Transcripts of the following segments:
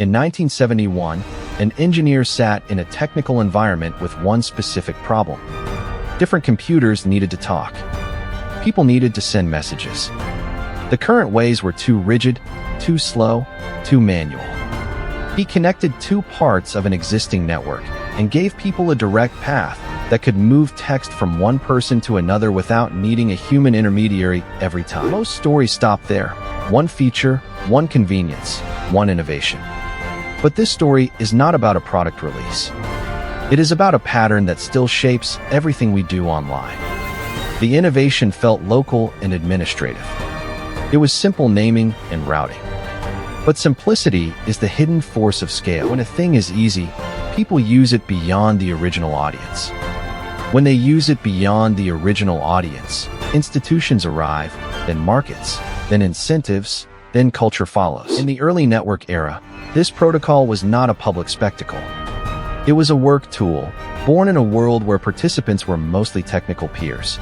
In 1971, an engineer sat in a technical environment with one specific problem. Different computers needed to talk. People needed to send messages. The current ways were too rigid, too slow, too manual. He connected two parts of an existing network and gave people a direct path that could move text from one person to another without needing a human intermediary every time. Most stories stop there. One feature, one convenience, one innovation. But this story is not about a product release. It is about a pattern that still shapes everything we do online. The innovation felt local and administrative. It was simple naming and routing. But simplicity is the hidden force of scale. When a thing is easy, people use it beyond the original audience. When they use it beyond the original audience, institutions arrive, then markets, then incentives, then culture follows. In the early network era, this protocol was not a public spectacle. It was a work tool, born in a world where participants were mostly technical peers.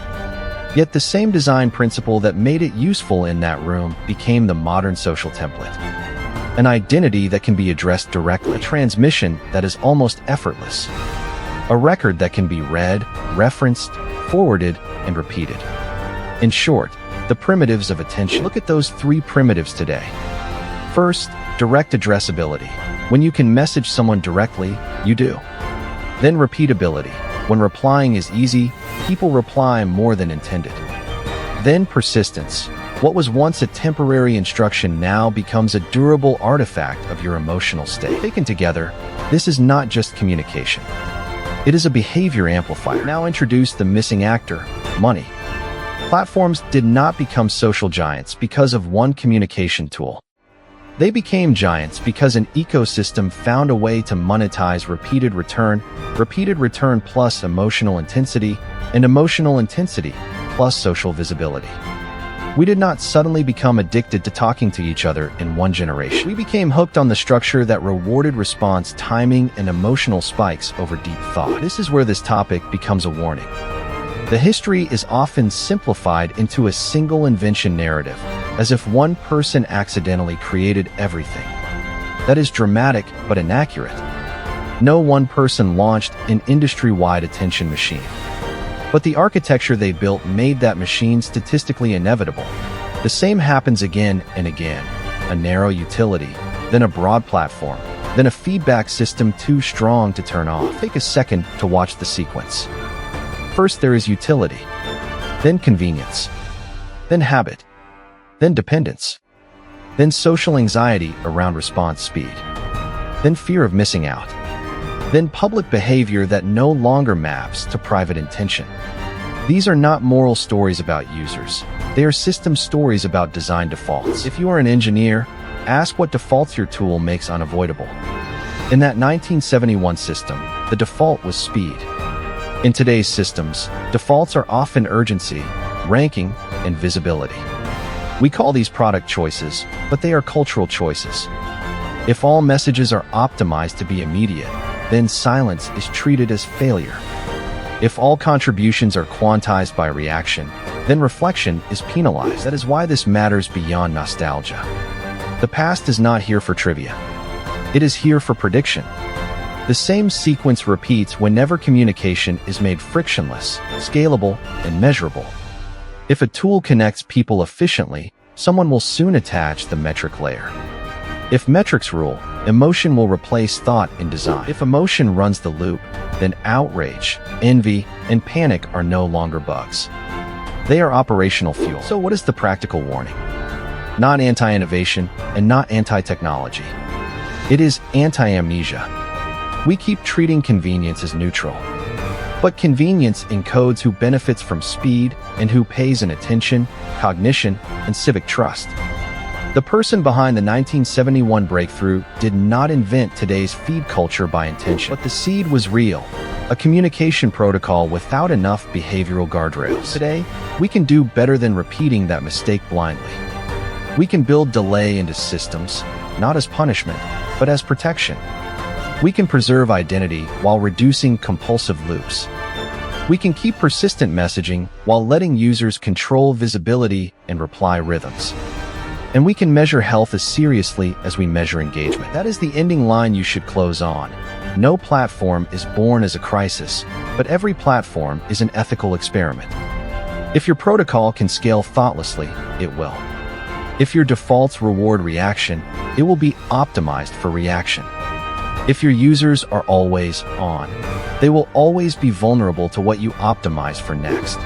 Yet the same design principle that made it useful in that room became the modern social template. An identity that can be addressed directly, a transmission that is almost effortless, a record that can be read, referenced, forwarded, and repeated. In short, the primitives of attention. Look at those three primitives today. First, direct addressability. When you can message someone directly, you do. Then repeatability. When replying is easy, people reply more than intended. Then persistence. What was once a temporary instruction now becomes a durable artifact of your emotional state. Taken together, this is not just communication. It is a behavior amplifier. Now introduce the missing actor, money. Platforms did not become social giants because of one communication tool. They became giants because an ecosystem found a way to monetize repeated return plus emotional intensity, and emotional intensity plus social visibility. We did not suddenly become addicted to talking to each other in one generation. We became hooked on the structure that rewarded response timing and emotional spikes over deep thought. This is where this topic becomes a warning. The history is often simplified into a single invention narrative, as if one person accidentally created everything. That is dramatic but inaccurate. No one person launched an industry-wide attention machine. But the architecture they built made that machine statistically inevitable. The same happens again and again. A narrow utility, then a broad platform, then a feedback system too strong to turn off. Take a second to watch the sequence. First there is utility, then convenience, then habit, then dependence, then social anxiety around response speed, then fear of missing out, then public behavior that no longer maps to private intention. These are not moral stories about users. They are system stories about design defaults. If you are an engineer, ask what defaults your tool makes unavoidable. In that 1971 system, the default was speed. In today's systems, defaults are often urgency, ranking, and visibility. We call these product choices, but they are cultural choices. If all messages are optimized to be immediate, then silence is treated as failure. If all contributions are quantized by reaction, then reflection is penalized. That is why this matters beyond nostalgia. The past is not here for trivia. It is here for prediction. The same sequence repeats whenever communication is made frictionless, scalable, and measurable. If a tool connects people efficiently, someone will soon attach the metric layer. If metrics rule, emotion will replace thought in design. If emotion runs the loop, then outrage, envy, and panic are no longer bugs. They are operational fuel. So what is the practical warning? Not anti-innovation and not anti-technology. It is anti-amnesia. We keep treating convenience as neutral. But convenience encodes who benefits from speed and who pays in attention, cognition, and civic trust. The person behind the 1971 breakthrough did not invent today's feed culture by intention, but the seed was real, a communication protocol without enough behavioral guardrails. Today, we can do better than repeating that mistake blindly. We can build delay into systems, not as punishment, but as protection. We can preserve identity while reducing compulsive loops. We can keep persistent messaging while letting users control visibility and reply rhythms. And we can measure health as seriously as we measure engagement. That is the ending line you should close on. No platform is born as a crisis, but every platform is an ethical experiment. If your protocol can scale thoughtlessly, it will. If your defaults reward reaction, it will be optimized for reaction. If your users are always on, they will always be vulnerable to what you optimize for next.